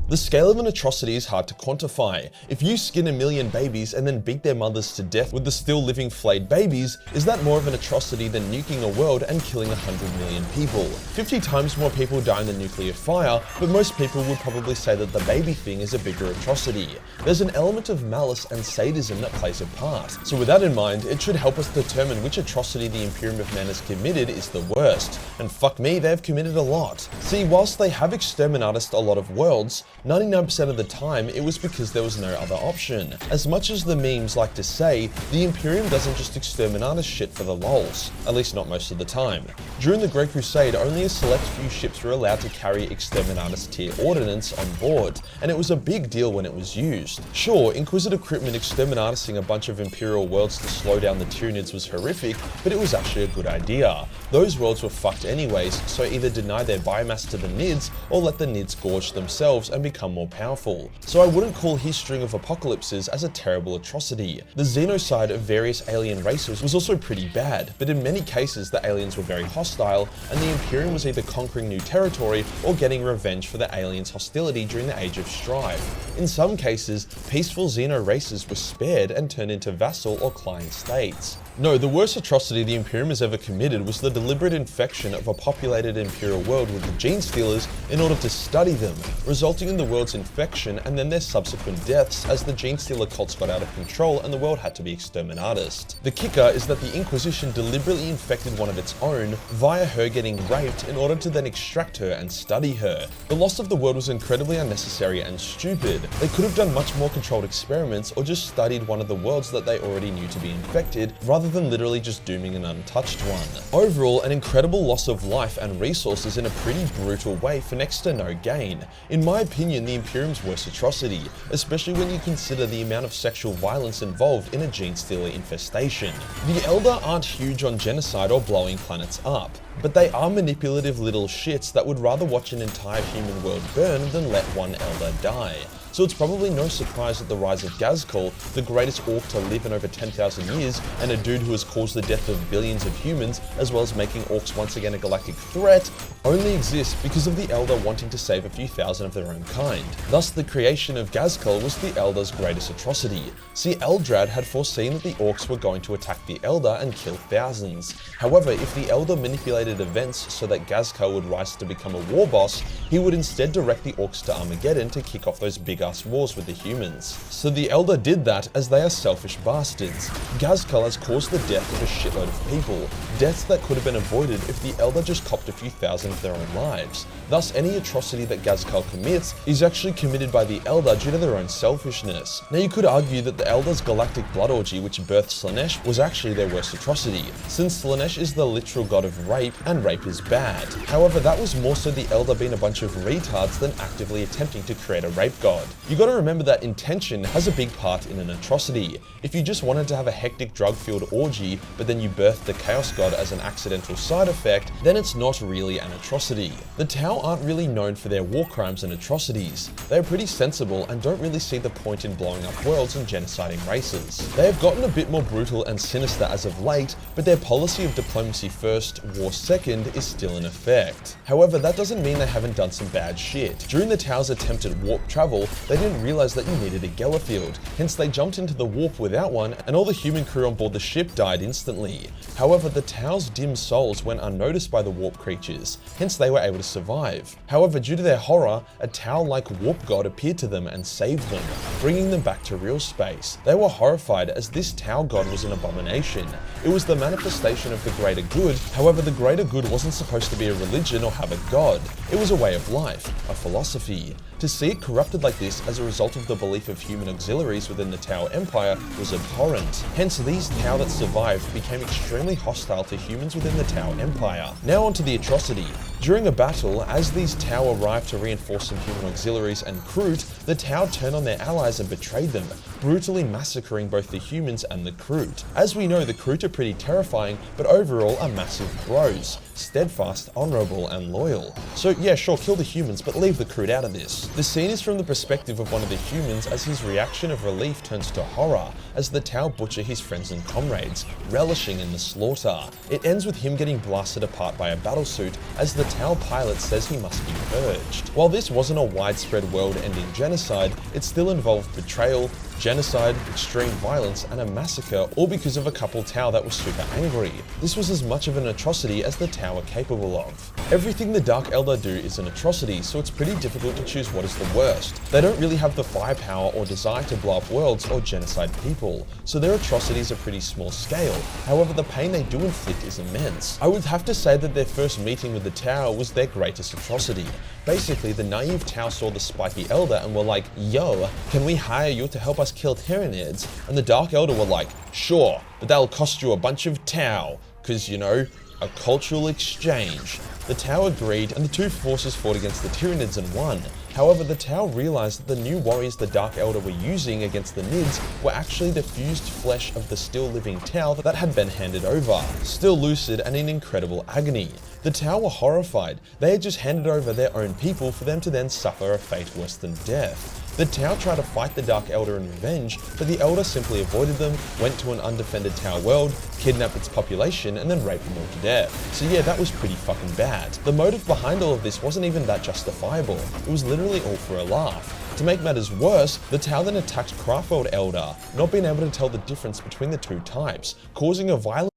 The scale of an atrocity is hard to quantify. If you skin 1 million babies and then beat their mothers to death with the still living flayed babies, is that more of an atrocity than nuking a world and killing 100 million people? 50 times more people die in the nuclear fire, but most people would probably say that the baby thing is a bigger atrocity. There's an element of malice and sadism that plays a part. So with that in mind, it should help us determine which atrocity the Imperium of Man has committed is the worst. And fuck me, they've committed a lot. See, whilst they have exterminated a lot of worlds, 99% of the time it was because there was no other option. As much as the memes like to say, the Imperium doesn't just exterminate shit for the lols, at least not most of the time. During the Great Crusade, only a select few ships were allowed to carry Exterminatus tier ordnance on board, and it was a big deal when it was used. Sure, Inquisitor Cryptman exterminating a bunch of Imperial worlds to slow down the Tyranids was horrific, but it was actually a good idea. Those worlds were fucked anyways, so either deny their biomass to the Nids, or let the Nids gorge themselves and become more powerful. So I wouldn't call his string of apocalypses as a terrible atrocity. The xenocide of various alien races was also pretty bad, but in many cases the aliens were very hostile, and the Imperium was either conquering new territory or getting revenge for the aliens' hostility during the Age of Strife. In some cases, peaceful xeno races were spared and turned into vassal or client states. No, the worst atrocity the Imperium has ever committed was the deliberate infection of a populated Imperial world with the Gene Stealers in order to study them, resulting in the world's infection and then their subsequent deaths as the Gene Stealer cults got out of control and the world had to be exterminatus. The kicker is that the Inquisition deliberately infected one of its own via her getting raped in order to then extract her and study her. The loss of the world was incredibly unnecessary and stupid. They could have done much more controlled experiments or just studied one of the worlds that they already knew to be infected, rather than literally just dooming an untouched one. Overall, an incredible loss of life and resources in a pretty brutal way for next to no gain. In my opinion, the Imperium's worst atrocity, especially when you consider the amount of sexual violence involved in a Gene Stealer infestation. The Elder aren't huge on genocide or blowing planets up, but they are manipulative little shits that would rather watch an entire human world burn than let one Elder die. So it's probably no surprise that the rise of Ghazghkull, the greatest orc to live in over 10,000 years, and a dude who has caused the death of billions of humans, as well as making orcs once again a galactic threat, only exists because of the Elder wanting to save a few thousand of their own kind. Thus, the creation of Ghazghkull was the Elder's greatest atrocity. See, Eldrad had foreseen that the orcs were going to attack the Elder and kill thousands. However, if the Elder manipulated events so that Ghazghkull would rise to become a war boss, he would instead direct the orcs to Armageddon to kick off those big wars with the humans. So the Elder did that as they are selfish bastards. Ghazghkull has caused the death of a shitload of people, deaths that could have been avoided if the Elder just copped a few thousand of their own lives. Thus, any atrocity that Ghazghkull commits is actually committed by the Elder due to their own selfishness. Now you could argue that the Elder's galactic blood orgy which birthed Slaanesh was actually their worst atrocity, since Slaanesh is the literal god of rape, and rape is bad. However, that was more so the Elder being a bunch of retards than actively attempting to create a rape god. You gotta remember that intention has a big part in an atrocity. If you just wanted to have a hectic drug-fueled orgy, but then you birthed the Chaos God as an accidental side effect, then it's not really an atrocity. The Tau aren't really known for their war crimes and atrocities. They're pretty sensible and don't really see the point in blowing up worlds and genociding races. They have gotten a bit more brutal and sinister as of late, but their policy of diplomacy first, war second is still in effect. However, that doesn't mean they haven't done some bad shit. During the Tau's attempt at warp travel, they didn't realize that you needed a Gellerfield, hence they jumped into the warp without one and all the human crew on board the ship died instantly. However, the Tau's dim souls went unnoticed by the warp creatures, hence they were able to survive. However, due to their horror, a Tau-like warp god appeared to them and saved them, bringing them back to real space. They were horrified as this Tau god was an abomination. It was the manifestation of the greater good, however the greater good wasn't supposed to be a religion or have a god. It was a way of life, a philosophy. To see it corrupted like this as a result of the belief of human auxiliaries within the Tau Empire was abhorrent. Hence, these Tau that survived became extremely hostile to humans within the Tau Empire. Now onto the atrocity. During a battle, as these Tau arrived to reinforce some human auxiliaries and Kroot, the Tau turned on their allies and betrayed them, brutally massacring both the humans and the Kroot. As we know, the Kroot are pretty terrifying, but overall are massive bros, steadfast, honorable, and loyal. So yeah, sure, kill the humans, but leave the Kroot out of this. The scene is from the perspective of one of the humans as his reaction of relief turns to horror as the Tau butcher his friends and comrades, relishing in the slaughter. It ends with him getting blasted apart by a battlesuit as the Tau pilot says he must be purged. While this wasn't a widespread world-ending genocide, it still involved betrayal, genocide, extreme violence, and a massacre, all because of a couple Tau that was super angry. This was as much of an atrocity as the Tau are capable of. Everything the Dark Elder do is an atrocity, so it's pretty difficult to choose what is the worst. They don't really have the firepower or desire to blow up worlds or genocide people, so their atrocities are pretty small scale. However, the pain they do inflict is immense. I would have to say that their first meeting with the Tau was their greatest atrocity. Basically, the naive Tau saw the spiky Elder and were like, "Yo, can we hire you to help us kill Tyranids?" And the Dark Elder were like, "Sure, but that'll cost you a bunch of Tau, 'cause you know, a cultural exchange." The Tau agreed, and the two forces fought against the Tyranids and won. However, the Tau realized that the new warriors the Dark Elder were using against the Nids were actually the fused flesh of the still living Tau that had been handed over, still lucid and in incredible agony. The Tau were horrified. They had just handed over their own people for them to then suffer a fate worse than death. The Tau tried to fight the Dark Elder in revenge, but the Elder simply avoided them, went to an undefended Tau world, kidnapped its population, and then raped them all to death. So yeah, that was pretty fucking bad. The motive behind all of this wasn't even that justifiable. It was literally all for a laugh. To make matters worse, the Tau then attacked Craftworld Elder, not being able to tell the difference between the two types, causing a violent